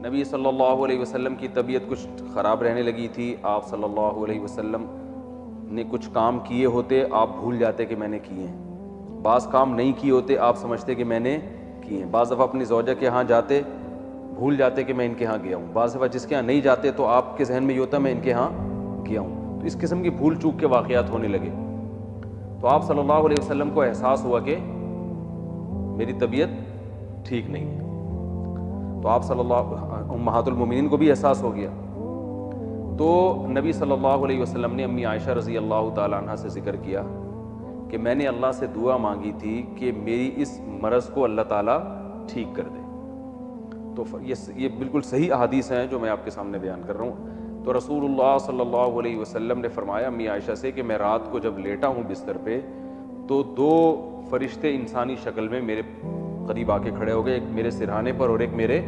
نبی صلی اللہ علیہ وسلم کی طبیعت کچھ خراب رہنے لگی تھی. آپ صلی اللہ علیہ وسلم نے کچھ کام کیے ہوتے, آپ بھول جاتے کہ میں نے کیے ہیں. بعض کام نہیں کیے ہوتے, آپ سمجھتے کہ میں نے کیے ہیں. بعض دفعہ اپنی زوجہ کے ہاں جاتے, بھول جاتے کہ میں ان کے ہاں گیا ہوں. بعض دفعہ جس کے ہاں نہیں جاتے تو آپ کے ذہن میں یہ ہوتا میں ان کے ہاں گیا ہوں. تو اس قسم کی بھول چوک کے واقعات ہونے لگے. تو آپ صلی اللہ علیہ وسلم کو احساس ہوا کہ میری طبیعت ٹھیک نہیں ہے. تو آپ صلی اللہ امہات المومنین کو بھی احساس ہو گیا. تو نبی صلی اللہ علیہ وسلم نے امی عائشہ رضی اللہ تعالیٰ عنہ سے ذکر کیا کہ میں نے اللہ سے دعا مانگی تھی کہ میری اس مرض کو اللہ تعالیٰ ٹھیک کر دے. تو یہ بالکل صحیح احادیث ہیں جو میں آپ کے سامنے بیان کر رہا ہوں. تو رسول اللہ صلی اللہ علیہ وسلم نے فرمایا امی عائشہ سے کہ میں رات کو جب لیٹا ہوں بستر پہ تو دو فرشتے انسانی شکل میں میرے قریب آ کے کھڑے ہو گئے, ایک میرے سرہانے پر اور ایک میرے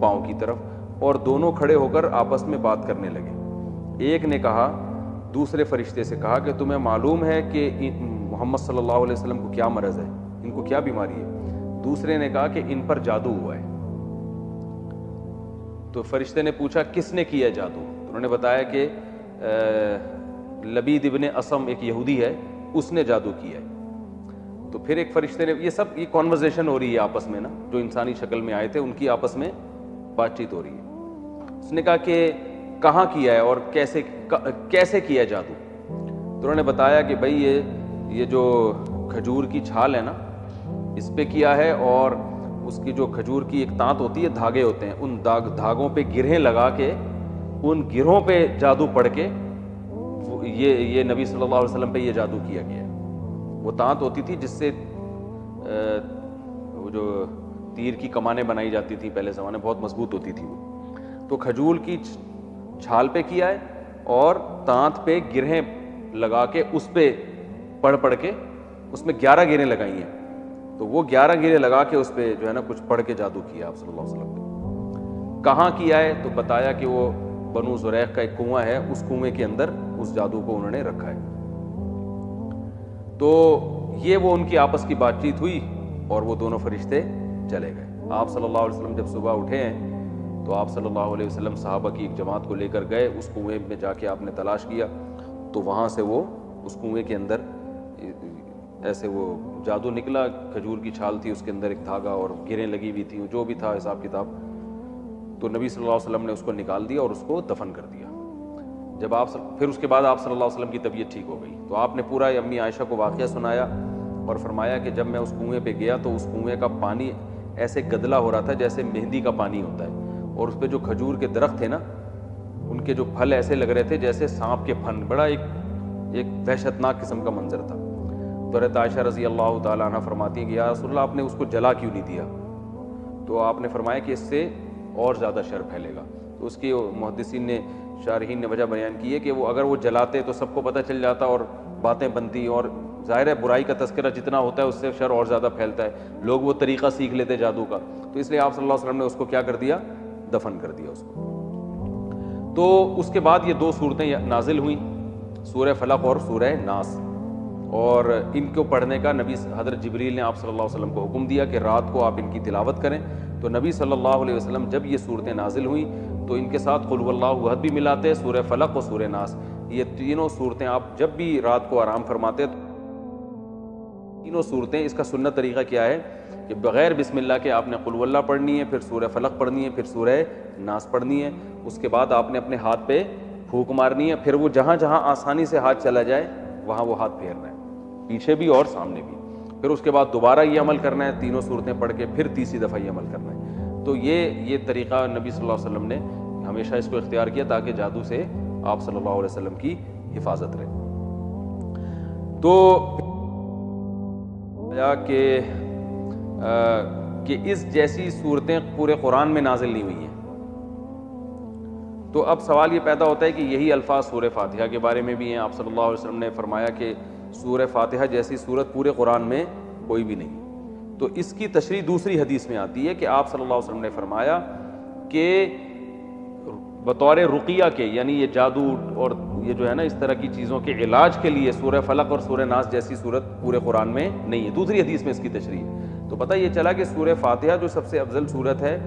پاؤں کی طرف, اور دونوں کھڑے ہو کر آپس میں بات کرنے لگے. ایک نے کہا, دوسرے فرشتے سے کہا کہ تمہیں معلوم ہے کہ محمد صلی اللہ علیہ وسلم کو کیا مرض ہے, ان کو کیا بیماری ہے؟ دوسرے نے کہا کہ ان پر جادو ہوا ہے. تو فرشتے نے پوچھا کس نے کیا جادو؟ انہوں نے بتایا کہ لبید ابن اسم ایک یہودی ہے, اس نے جادو کیا ہے. تو پھر ایک فرشتے نے, یہ کانورزیشن ہو رہی ہے آپس میں نا, جو انسانی شکل میں آئے تھے ان کی آپس میں بات چیت ہو رہی ہے. اس نے کہا کہ کہاں کیا ہے اور کیسے کیا ہے جادو؟ تو انہوں نے بتایا کہ بھائی یہ جو کھجور کی چھال ہے نا اس پہ کیا ہے, اور اس کی جو کھجور کی ایک تانت ہوتی ہے, دھاگے ہوتے ہیں, ان دھاگوں پہ گرہیں لگا کے ان گرہوں پہ جادو پڑھ کے یہ نبی صلی اللہ علیہ وسلم پہ یہ جادو کیا گیا ہے. وہ تانت ہوتی تھی جس سے وہ جو تیر کی کمانیں بنائی جاتی تھی پہلے زمانے, بہت مضبوط ہوتی تھی وہ. تو کھجور کی چھال پہ کیا ہے اور تانت پہ گرہیں لگا کے اس پہ پڑھ کے اس میں 11 گرہیں لگائی ہیں. تو وہ 11 گرہیں لگا کے اس پہ جو ہے نا کچھ پڑھ کے جادو کیا آپ صلی اللہ علیہ وسلم پہ. کہاں کیا ہے؟ تو بتایا کہ وہ بنو زریق کا ایک کنواں ہے, اس کنویں کے اندر اس جادو کو انہوں نے رکھا ہے. تو یہ وہ ان کی آپس کی بات چیت ہوئی اور وہ دونوں فرشتے چلے گئے. آپ صلی اللہ علیہ وسلم جب صبح اٹھے ہیں تو آپ صلی اللہ علیہ وسلم صحابہ کی ایک جماعت کو لے کر گئے, اس کنویں میں جا کے آپ نے تلاش کیا. تو وہاں سے وہ اس کنویں کے اندر ایسے وہ جادو نکلا, کھجور کی چھال تھی, اس کے اندر ایک دھاگا اور گرہیں لگی ہوئی تھیں, جو بھی تھا حساب کتاب. تو نبی صلی اللہ علیہ وسلم نے اس کو نکال دیا اور اس کو دفن کر دیا. جب پھر اس کے بعد آپ صلی اللہ علیہ وسلم کی طبیعت ٹھیک ہو گئی تو آپ نے پورا امی عائشہ کو واقعہ سنایا اور فرمایا کہ جب میں اس کنویں پہ گیا تو اس کنویں کا پانی ایسے گدلا ہو رہا تھا جیسے مہندی کا پانی ہوتا ہے, اور اس پہ جو کھجور کے درخت تھے نا ان کے جو پھل ایسے لگ رہے تھے جیسے سانپ کے پھن, بڑا ایک وحشتناک قسم کا منظر تھا. تو حضرت عائشہ رضی اللہ تعالیٰ عنہ فرماتی ہیں کہ یا رسول اللہ آپ نے اس کو جلا کیوں نہیں دیا؟ تو آپ نے فرمایا کہ اس سے اور زیادہ شر پھیلے گا. تو اس کی محدثین نے شارحین نے وجہ بیان کی ہے کہ وہ اگر وہ جلاتے تو سب کو پتہ چل جاتا اور باتیں بنتی, اور ظاہر ہے برائی کا تذکرہ جتنا ہوتا ہے اس سے شر اور زیادہ پھیلتا ہے, لوگ وہ طریقہ سیکھ لیتے جادو کا. تو اس لیے آپ صلی اللہ علیہ وسلم نے اس کو کیا کر دیا؟ دفن کر دیا اس کو. تو اس کے بعد یہ 2 صورتیں نازل ہوئیں, سورہ فلق اور سورہ ناس, اور ان کو پڑھنے کا نبی حضرت جبریل نے آپ صلی اللہ علیہ وسلم کو حکم دیا کہ رات کو آپ ان کی تلاوت کریں. تو نبی صلی اللہ علیہ وسلم جب یہ صورتیں نازل ہوئیں تو ان کے ساتھ قل هو اللہ احد بھی ملاتے, سورہ فلق اور سورہ ناس, یہ تینوں صورتیں آپ جب بھی رات کو آرام فرماتے تینوں صورتیں. اس کا سنت طریقہ کیا ہے کہ بغیر بسم اللہ کے آپ نے قل هو اللہ پڑھنی ہے, پھر سورہ فلق پڑھنی ہے, پھر سورہ ناس پڑھنی ہے. اس کے بعد آپ نے اپنے ہاتھ پہ پھونک مارنی ہے, پھر وہ جہاں جہاں آسانی سے ہاتھ چلا جائے وہاں وہ ہاتھ پھیرنا ہے, پیچھے بھی اور سامنے بھی. پھر اس کے بعد دوبارہ یہ عمل کرنا ہے, تینوں صورتیں پڑھ کے پھر تیسری دفعہ یہ عمل کرنا ہے. تو یہ طریقہ نبی صلی اللہ علیہ وسلم نے ہمیشہ اس کو اختیار کیا تاکہ جادو سے آپ صلی اللہ علیہ وسلم کی حفاظت رہے. تو کہ اس جیسی صورتیں پورے قرآن میں نازل نہیں ہوئی ہیں. تو اب سوال یہ پیدا ہوتا ہے کہ یہی الفاظ سورہ فاتحہ کے بارے میں بھی ہیں. آپ صلی اللہ علیہ وسلم نے فرمایا کہ سورہ فاتحہ جیسی صورت پورے قرآن میں کوئی بھی نہیں. تو اس کی تشریح دوسری حدیث میں آتی ہے کہ آپ صلی اللہ علیہ وسلم نے فرمایا کہ بطور رقیہ کے, یعنی یہ جادو اور یہ جو ہے نا اس طرح کی چیزوں کے علاج کے لیے سورہ فلق اور سورہ ناس جیسی صورت پورے قرآن میں نہیں ہے. دوسری حدیث میں اس کی تشریح. تو پتہ یہ چلا کہ سورہ فاتحہ جو سب سے افضل صورت ہے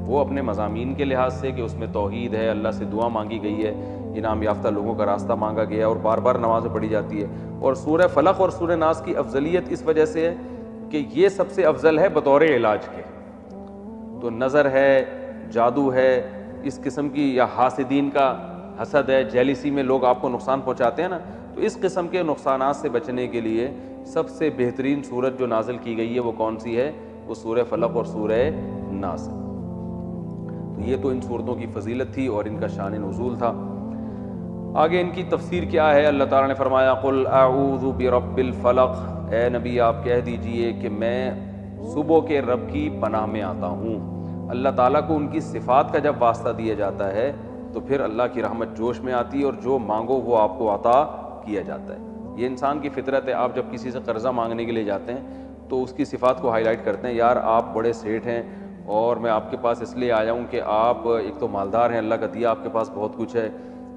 وہ اپنے مضامین کے لحاظ سے کہ اس میں توحید ہے, اللہ سے دعا مانگی گئی ہے, انعام یافتہ لوگوں کا راستہ مانگا گیا ہے اور بار بار نمازیں پڑھی جاتی ہے. اور سورہ فلق اور سورہ ناس کی افضلیت اس وجہ سے ہے کہ یہ سب سے افضل ہے بطور علاج کے. تو نظر ہے, جادو ہے, اس قسم کی, یا حاسدین کا حسد ہے, جیلیسی میں لوگ آپ کو نقصان پہنچاتے ہیں نا, تو اس قسم کے نقصانات سے بچنے کے لیے سب سے بہترین صورت جو نازل کی گئی ہے وہ کون سی ہے؟ وہ سورہ فلق اور سورہ ناس. تو یہ تو ان صورتوں کی فضیلت تھی اور ان کا شان نزول تھا. آگے ان کی تفسیر کیا ہے؟ اللہ تعالیٰ نے فرمایا قل اعوذ برب الفلق, اے نبی آپ کہہ دیجئے کہ میں صبح کے رب کی پناہ میں آتا ہوں. اللہ تعالیٰ کو ان کی صفات کا جب واسطہ دیا جاتا ہے تو پھر اللہ کی رحمت جوش میں آتی ہے اور جو مانگو وہ آپ کو عطا کیا جاتا ہے. یہ انسان کی فطرت ہے. آپ جب کسی سے قرضہ مانگنے کے لیے جاتے ہیں تو اس کی صفات کو ہائی لائٹ کرتے ہیں, یار آپ بڑے سیٹھ ہیں اور میں آپ کے پاس اس لیے آیا ہوں کہ آپ ایک تو مالدار ہیں, اللہ کا دیا آپ کے پاس بہت کچھ ہے,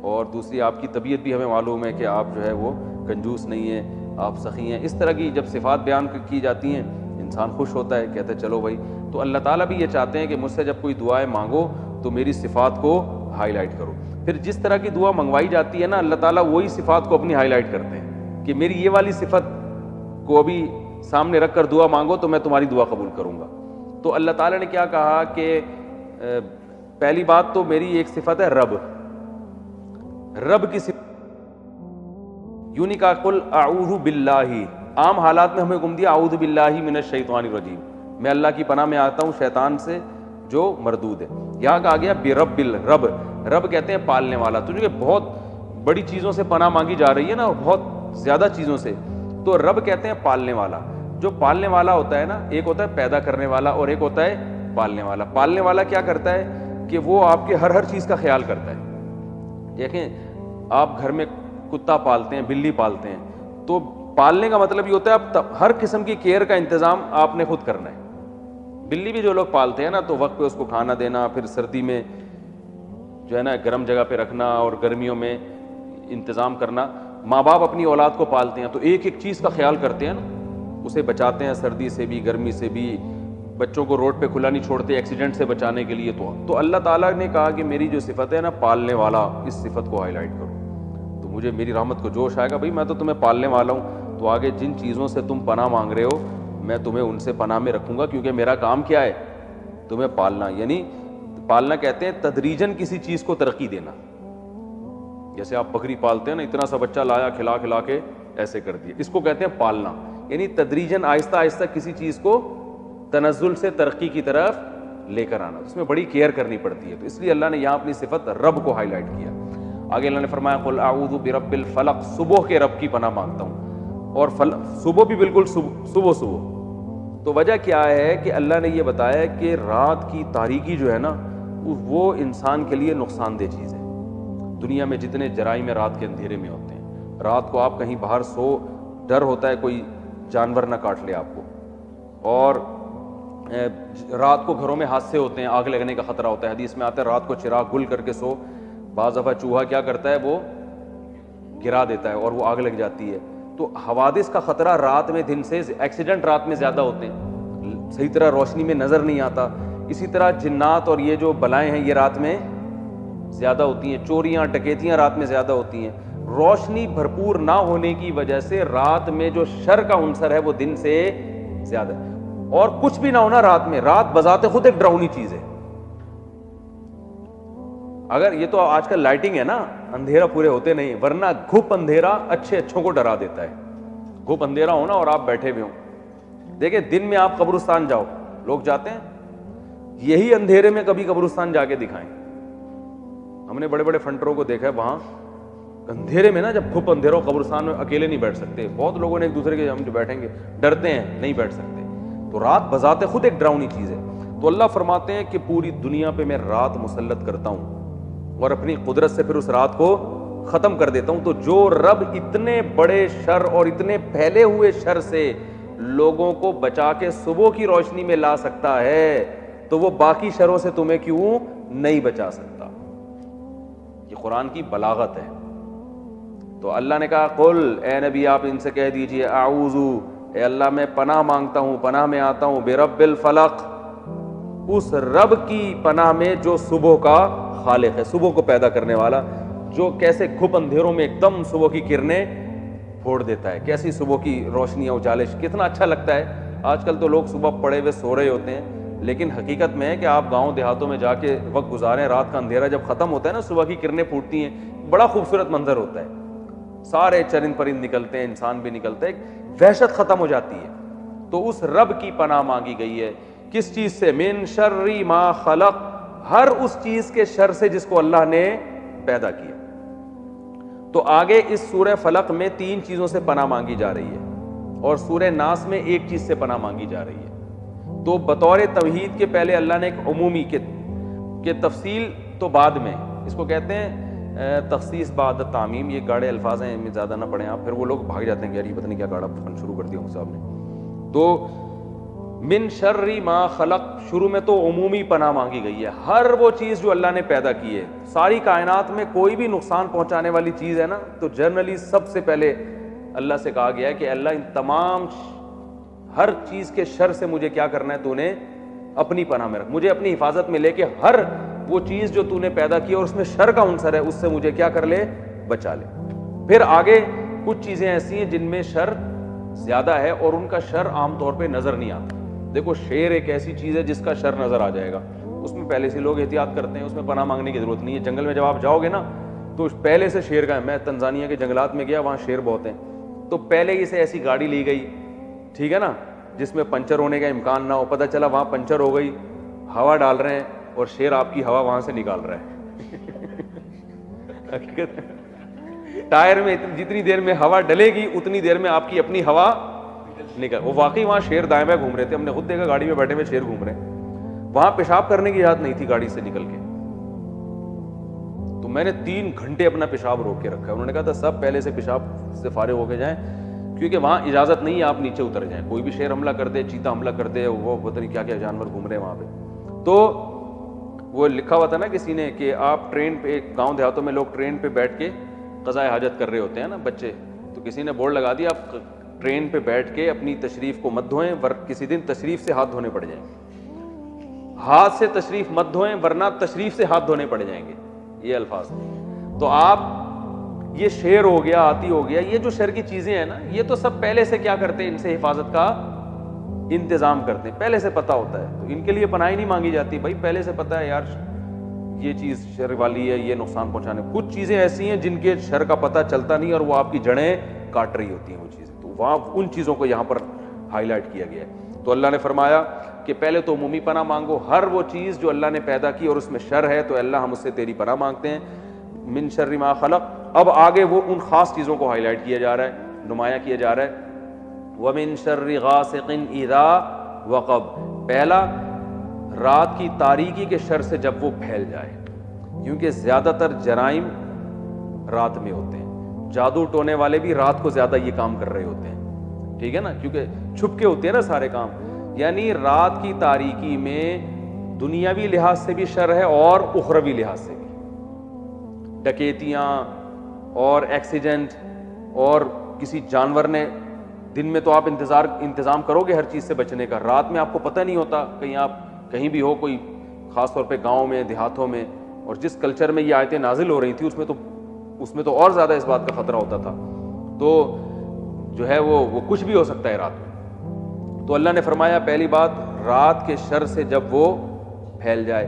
اور دوسری آپ کی طبیعت بھی ہمیں معلوم ہے کہ آپ جو ہے وہ کنجوس نہیں ہیں, آپ سخی ہیں. اس طرح کی جب صفات بیان کی جاتی ہیں انسان خوش ہوتا ہے, کہتے ہیں چلو بھائی. تو اللہ تعالیٰ بھی یہ چاہتے ہیں کہ مجھ سے جب کوئی دعائیں مانگو تو میری صفات کو ہائی لائٹ کرو. پھر جس طرح کی دعا منگوائی جاتی ہے نا, اللہ تعالیٰ وہی صفات کو اپنی ہائی لائٹ کرتے ہیں کہ میری یہ والی صفت کو ابھی سامنے رکھ کر دعا مانگو تو میں تمہاری دعا قبول کروں گا. تو اللہ تعالیٰ نے کیا کہا کہ پہلی بات تو میری ایک صفت ہے رب, رب کی صفت. یوں نہیں کہا قل اعوذ باللہ, عام حالات میں ہمیں حکم دیا اعوذ باللہ من الشیطان الرجیم, میں اللہ کی پناہ میں آتا ہوں شیطان سے جو مردود ہے. یہاں کہا گیا برب الرب, رب کہتے ہیں پالنے والا. تو جو کہ بہت بڑی چیزوں سے پناہ مانگی جا رہی ہے نا, بہت زیادہ چیزوں سے, تو رب کہتے ہیں پالنے والا. جو پالنے والا ہوتا ہے نا, ایک ہوتا ہے پیدا کرنے والا اور ایک ہوتا ہے پالنے والا. پالنے والا کیا کرتا ہے کہ وہ آپ کے ہر چیز کا خیال کرتا ہے. دیکھیں آپ گھر میں کتا پالتے ہیں, بلی پالتے ہیں, تو پالنے کا مطلب یہ ہوتا ہے آپ ہر قسم کی کیئر کا انتظام آپ نے خود کرنا ہے. بلی بھی جو لوگ پالتے ہیں نا تو وقت پہ اس کو کھانا دینا, پھر سردی میں جو ہے نا گرم جگہ پہ رکھنا اور گرمیوں میں انتظام کرنا. ماں باپ اپنی اولاد کو پالتے ہیں تو ایک ایک چیز کا خیال کرتے ہیں نا, اسے بچاتے ہیں سردی سے بھی, گرمی سے بھی, بچوں کو روڈ پہ کھلا نہیں چھوڑتے ایکسیڈنٹ سے بچانے کے لیے. تو اللہ تعالیٰ نے کہا کہ میری جو صفت ہے نا پالنے والا, اس صفت کو ہائی لائٹ کرو تو مجھے میری رحمت کو جوش آئے گا. بھائی میں تو تمہیں پالنے والا ہوں, تو آگے جن چیزوں سے تم پناہ مانگ رہے ہو میں تمہیں ان سے پناہ میں رکھوں گا, کیونکہ میرا کام کیا ہے؟ تمہیں پالنا. یعنی پالنا کہتے ہیں تدریجاً کسی چیز کو ترقی دینا. جیسے آپ بکری پالتے ہیں نا, اتنا سا بچہ لایا, کھلا کھلا کے ایسے کر دیا, اس کو کہتے ہیں پالنا. یعنی تدریجاً آہستہ آہستہ کسی چیز کو تنزل سے ترقی کی طرف لے کر آنا, اس میں بڑی کیئر کرنی پڑتی ہے. تو اس لیے اللہ نے یہاں اپنی صفت رب کو ہائی لائٹ کیا. آگے اللہ نے فرمایا قل اعوذ برب الفلق, صبح کے رب کی پناہ مانگتا ہوں. اور صبح بھی بالکل صبح. تو وجہ کیا ہے کہ اللہ نے یہ بتایا کہ رات کی تاریکی جو ہے نا وہ انسان کے لیے نقصان دہ چیز ہے. دنیا میں جتنے جرائم رات کے اندھیرے میں ہوتے ہیں, رات کو آپ کہیں باہر سو, ڈر ہوتا ہے کوئی جانور نہ کاٹ لے آپ کو, اور رات کو گھروں میں حادثے ہوتے ہیں, آگ لگنے کا خطرہ ہوتا ہے. حدیث میں آتا ہے رات کو چراغ گل کر کے سو, بعض دفعہ چوہا کیا کرتا ہے وہ گرا دیتا ہے اور وہ آگ لگ جاتی ہے. تو حوادث کا خطرہ رات میں, دن سے ایکسیڈنٹ رات میں زیادہ ہوتے ہیں, صحیح طرح روشنی میں نظر نہیں آتا. اسی طرح جنات اور یہ جو بلائیں ہیں یہ رات میں زیادہ ہوتی ہیں, چوریاں ڈکیتیاں رات میں زیادہ ہوتی ہیں. روشنی بھرپور نہ ہونے کی وجہ سے رات میں جو شر کا عنصر ہے وہ دن سے زیادہ ہے. اور کچھ بھی نہ ہونا رات میں, رات بذات خود ایک ڈراؤنی چیز ہے. اگر یہ تو آج کل لائٹنگ ہے نا, اندھیرا پورے ہوتے نہیں, ورنہ گھپ اندھیرا اچھوں کو ڈرا دیتا ہے. گھپ اندھیرا ہو نا اور آپ بیٹھے ہوئے ہوں, دیکھیں دن میں آپ قبرستان جاؤ, لوگ جاتے ہیں, یہی اندھیرے میں کبھی قبرستان جا کے دکھائیں. ہم نے بڑے بڑے فنٹروں کو دیکھا ہے, وہاں اندھیرے میں نا جب گھپ اندھیرا ہو, قبرستان میں اکیلے نہیں بیٹھ سکتے. بہت لوگوں نے ایک دوسرے کے ہم جو بیٹھیں گے ڈرتے ہیں, نہیں بیٹھ سکتے. تو رات بذات خود ایک ڈراؤنی چیز ہے. تو اللہ فرماتے ہیں کہ پوری دنیا پہ میں رات مسلط کرتا ہوں اور اپنی قدرت سے پھر اس رات کو ختم کر دیتا ہوں. تو جو رب اتنے بڑے شر اور اتنے پھیلے ہوئے شر سے لوگوں کو بچا کے صبح کی روشنی میں لا سکتا ہے, تو وہ باقی شروں سے تمہیں کیوں نہیں بچا سکتا؟ یہ قرآن کی بلاغت ہے. تو اللہ نے کہا قل, اے نبی آپ ان سے کہہ دیجئے اعوذ, اے اللہ میں پناہ مانگتا ہوں, پناہ میں آتا ہوں, برب الفلق, اس رب کی پناہ میں جو صبح کا خالق ہے, صبح کو پیدا کرنے والا, جو کیسے گھپ اندھیروں میں ایک دم صبح کی کرنیں پھوڑ دیتا ہے, کیسی صبح کی روشنیاں اجالش, کتنا اچھا لگتا ہے. آج کل تو لوگ صبح پڑے ہوئے سو رہے ہوتے ہیں, لیکن حقیقت میں ہے کہ آپ گاؤں دیہاتوں میں جا کے وقت گزاریں, رات کا اندھیرا جب ختم ہوتا ہے نا, صبح کی کرنیں پھوٹتی ہیں, بڑا خوبصورت منظر ہوتا ہے. سارے چرند پرند نکلتے ہیں, انسان بھی نکلتے ہیں, وحشت ختم ہو جاتی ہے. تو اس رب کی پناہ مانگی گئی ہے کس چیز سے؟ من شر ما خلق, ہر اس چیز کے شر سے جس کو اللہ نے پیدا کیا. تو آگے اس سورہ فلق میں 3 چیزوں سے پناہ مانگی جا رہی ہے اور سورہ ناس میں 1 چیز سے پناہ مانگی جا رہی ہے. تو بطور توحید کے پہلے اللہ نے ایک عمومی کہ تفصیل تو بعد میں, اس کو کہتے ہیں تخصیص بعد تعمیم. یہ گاڑے الفاظ ہیں, زیادہ نہ پڑھیں آپ, پھر وہ لوگ بھاگ جاتے ہیں کہ یار یہ پتہ نہیں کیا گاڑا فن شروع کر دیا ہوں صاحب نے. تو من شر ما خلق, شروع میں تو عمومی پناہ مانگی گئی ہے, ہر وہ چیز جو اللہ نے پیدا کی ہے. ساری کائنات میں کوئی بھی نقصان پہنچانے والی چیز ہے نا, تو جنرلی سب سے پہلے اللہ سے کہا گیا ہے کہ اللہ ان تمام ہر چیز کے شر سے مجھے کیا کرنا ہے, تو نے اپنی پناہ میں رکھ, مجھے اپنی حفاظت میں لے کے ہر وہ چیز جو تو نے پیدا کی اور اس میں شر کا عنصر ہے اس سے مجھے کیا کر لے, بچا لے. پھر آگے کچھ چیزیں ایسی ہیں جن میں شر زیادہ ہے اور ان کا شر عام طور پہ نظر نہیں آتا. دیکھو شیر ایک ایسی چیز ہے جس کا شر نظر آ جائے گا, اس میں پہلے سے لوگ احتیاط کرتے ہیں, اس میں پناہ مانگنے کی ضرورت نہیں ہے. جنگل میں جب آپ جاؤ گے نا تو پہلے سے شیر کا ہے, میں تنزانیہ کے جنگلات میں گیا, وہاں شیر بہت ہیں, تو پہلے ہی سے ایسی گاڑی لی گئی, ٹھیک ہے نا, جس میں پنچر ہونے کا امکان نہ ہو. پتہ چلا وہاں پنچر ہو گئی, ہوا ڈال رہے ہیں اور شیر آپ کی ہوا وہاں سے نکال رہا ہے. حقیقت ٹائر میں جتنی دیر میں ہوا ڈلے گی اتنی دیر میں آپ کی اپنی ہوا نکل. وہ واقعی وہاں شیر دائیں بائیں گھوم رہے تھے, ہم نے خود دیکھا گاڑی میں بیٹھے ہوئے شیر گھوم رہے ہیں. وہاں پیشاب کرنے کی اجازت نہیں تھی گاڑی سے نکل کے, تو میں نے 3 گھنٹے اپنا پیشاب روک کے رکھا. انہوں نے کہا تھا سب پہلے سے پیشاب سے فارغ ہو کے جائیں, کیونکہ وہاں اجازت نہیں ہے آپ نیچے اتر جائیں. کوئی بھی شیر حملہ کر دے, چیتا حملہ کر دے, وہ پتہ نہیں کیا کیا جانور گھوم رہے ہیں وہاں پہ. تو وہ لکھا ہوا تھا نا کسی نے کہ آپ ٹرین پہ, گاؤں دیہاتوں میں لوگ ٹرین پہ بیٹھ کے قضائے حاجت کر رہے ہوتے ہیں نا بچے, تو کسی نے بورڈ لگا دیا آپ ٹرین پہ بیٹھ کے اپنی تشریف کو مت دھوئیں, کسی دن تشریف سے ہاتھ دھونے پڑ جائیں گے. ہاتھ سے تشریف مت دھوئیں ورنہ تشریف سے ہاتھ دھونے پڑ جائیں گے, یہ الفاظ. تو آپ یہ شیر ہو گیا, آتی ہو گیا, یہ جو شر کی چیزیں ہیں نا, یہ تو سب پہلے سے کیا کرتے ہیں, ان سے حفاظت کا انتظام کرتے ہیں, پہلے سے پتہ ہوتا ہے. تو ان کے لیے پناہ نہیں مانگی جاتی, بھائی پہلے سے پتہ ہے یار یہ چیز شر والی ہے, یہ نقصان پہنچانے. کچھ چیزیں ایسی ہیں جن کے شر کا پتہ چلتا نہیں اور وہ آپ کی جڑیں کاٹ رہی ہوتی ہیں وہ چیزیں, تو وہاں ان چیزوں کو یہاں پر ہائی لائٹ کیا گیا ہے. تو اللہ نے فرمایا کہ پہلے تو عمومی پناہ مانگو, ہر وہ چیز جو اللہ نے پیدا کی اور اس میں شر ہے تو اللہ ہم اس سے تیری پناہ مانگتے ہیں. من شر ما خلق. اب آگے وہ ان خاص چیزوں کو ہائی لائٹ کیا جا رہا ہے, نمایاں کیا جا رہا ہے. وَمِن شَرِّ غَاسِقٍ إِذَا وَقَبَ, پہلا رات کی تاریکی کے شر سے جب وہ پھیل جائے, کیونکہ زیادہ تر جرائم رات میں ہوتے ہیں, جادو ٹونے والے بھی رات کو زیادہ یہ کام کر رہے ہوتے ہیں, ٹھیک ہے نا, کیونکہ چھپ کے ہوتے ہیں نا سارے کام. یعنی رات کی تاریکی میں دنیاوی لحاظ سے بھی شر ہے اور اخروی لحاظ سے بھی. ڈکیتیاں اور ایکسیڈنٹ, اور کسی جانور نے, دن میں تو آپ انتظام کرو گے ہر چیز سے بچنے کا, رات میں آپ کو پتہ نہیں ہوتا, کہیں آپ کہیں بھی ہو, کوئی خاص طور پہ گاؤں میں دیہاتوں میں, اور جس کلچر میں یہ آیتیں نازل ہو رہی تھیں اس میں تو اور زیادہ اس بات کا خطرہ ہوتا تھا. تو جو ہے وہ کچھ بھی ہو سکتا ہے رات میں. تو اللہ نے فرمایا پہلی بات, رات کے شر سے جب وہ پھیل جائے.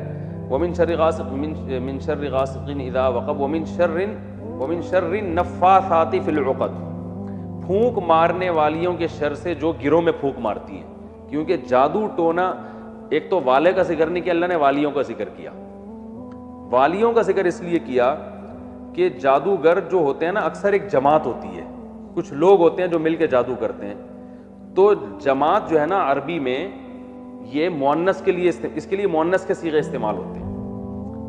وَمِن شَرِّ غَاسِقٍ إِذَا وَقَبَ وَمِن شَرِّ النَّفَّاثَاتِ فِي الْعُقَدِ, پھونک مارنے والیوں کے شر سے جو گروں میں پھونک مارتی ہیں. کیونکہ جادو ٹونا, ایک تو والے کا ذکر نہیں کیا اللہ نے, والیوں کا ذکر کیا. والیوں کا ذکر اس لیے کیا کہ جادوگر جو ہوتے ہیں نا اکثر ایک جماعت ہوتی ہے, کچھ لوگ ہوتے ہیں جو مل کے جادو کرتے ہیں. تو جماعت جو ہے نا عربی میں یہ مؤنث کے لیے, اس کے لیے مؤنث کے صیغے استعمال ہوتے ہیں.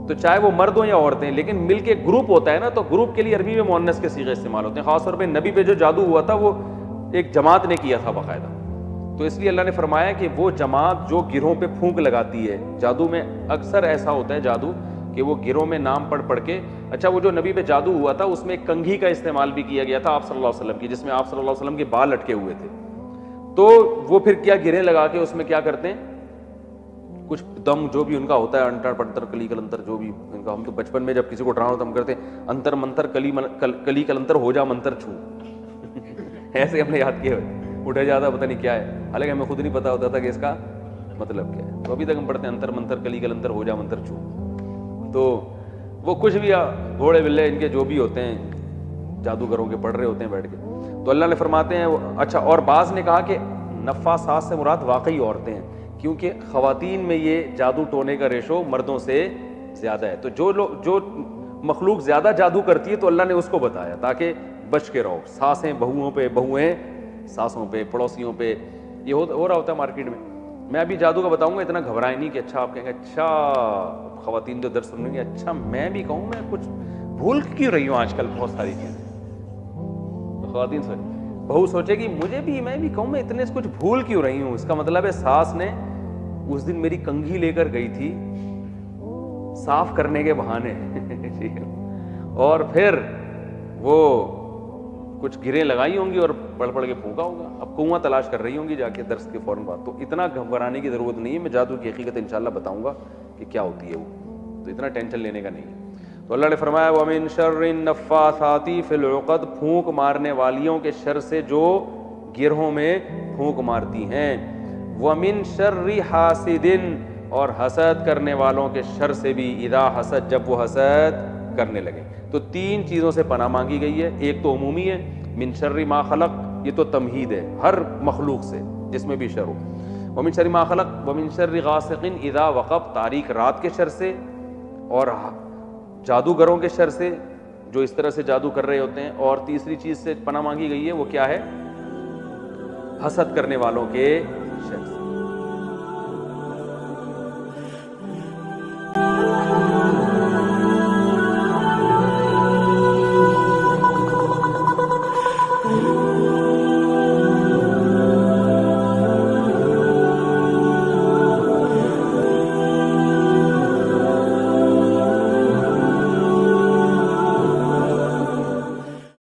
تو چاہے وہ مرد ہوں یا عورتیں, لیکن مل کے گروپ ہوتا ہے نا, تو گروپ کے لیے عربی میں مؤنث کے صیغے استعمال ہوتے ہیں. خاص طور پہ نبی پہ جو جادو ہوا تھا وہ ایک جماعت نے کیا تھا باقاعدہ. تو اس لیے اللہ نے فرمایا کہ وہ جماعت جو گروہوں پہ پھونک لگاتی ہے, جادو میں اکثر ایسا ہوتا ہے جادو کہ وہ گروہ میں نام پڑھ کے, اچھا وہ جو نبی پہ جادو ہوا تھا اس میں ایک کنگھی کا استعمال بھی کیا گیا تھا آپ صلی اللہ علیہ وسلم کی, جس میں آپ صلی اللہ علیہ وسلم کے بال لٹکے ہوئے تھے. تو وہ پھر کیا گرہیں لگا کے اس میں کیا کرتے ہیں, کچھ دم جو بھی ان کا ہوتا ہے انٹر پنتر کلی کلنتر جو بھی ان کا, ہم تو بچپن میں جب کسی کو ڈرانا ہوتا ہم کرتے ہیں انتر منتر کلی کلنتر ہو جا منتر چھو ایسے ہم نے یاد کیا اٹھا جاتا پتہ نہیں کیا ہے, حالانکہ ہمیں خود نہیں پتا ہوتا تھا کہ اس کا مطلب کیا ہے. تو ابھی تک ہم پڑھتے ہیں انتر منتر کلی کلنتر ہو جا منتر چھو. تو وہ کچھ بھی گھوڑے بلے ان کے جو بھی ہوتے ہیں جادوگروں کے پڑھ رہے ہوتے ہیں بیٹھ کے. تو اللہ نے فرماتے ہیں اچھا, اور بعض نے کہا کہ نفاسات سے مراد واقعی عورتیں ہیں, کیونکہ خواتین میں یہ جادو ٹونے کا ریشو مردوں سے زیادہ ہے. تو جو مخلوق زیادہ جادو کرتی ہے تو اللہ نے اس کو بتایا تاکہ بچ کے رہو. ساسیں بہوؤں پہ, بہویں ساسوں پہ, پڑوسیوں پہ, یہ ہو رہا ہوتا ہے مارکیٹ میں. میں ابھی جادو کا بتاؤں گا, اتنا گھبرائیں نہیں کہ اچھا آپ کہیں گے اچھا خواتین جو درس سنیں گے اچھا میں بھی کہوں میں کچھ بھول کیوں رہی ہوں آج کل بہت ساری چیزیں. خواتین بہو سوچے گی مجھے بھی, میں بھی کہوں میں اتنے کچھ بھول کیوں رہی ہوں. اس کا مطلب ہے ساس نے اس دن میری کنگھی لے کر گئی تھی صاف کرنے کے بہانے اور پھر وہ کچھ گریں لگائی ہوں گی اور پڑھ کے پھونکا ہوگا. اب کنواں تلاش کر رہی ہوں گی جا کے درس کے فوراً بعد. تو اتنا گھبرانے کی ضرورت نہیں ہے, میں جادو کی حقیقت انشاءاللہ بتاؤں گا کہ کیا ہوتی ہے وہ, تو اتنا ٹینشن لینے کا نہیں ہے. تو اللہ نے فرمایا وَمِن شَرِّ النَّفَّاثَاتِ فِي الْعُقَدِ, پھونک مارنے والیوں کے شر سے جو گرہوں میں پھونک مارتی ہیں. وَمِن شَرِّ حَاسِدٍ, اور حسد کرنے والوں کے شر سے بھی, اذا حسد, جب وہ حسد کرنے لگے. تو تین چیزوں سے پناہ مانگی گئی ہے. ایک تو عمومی ہے من شر ما خلق, یہ تو تمہید ہے ہر مخلوق سے جس میں بھی شر ہو. ومن شر ما خلق ومن شر غاسق اذا وقب, تاریک رات کے شر سے, اور جادوگروں کے شر سے جو اس طرح سے جادو کر رہے ہوتے ہیں. اور تیسری چیز سے پناہ مانگی گئی ہے, وہ کیا ہے؟ حسد کرنے والوں کے شر سے.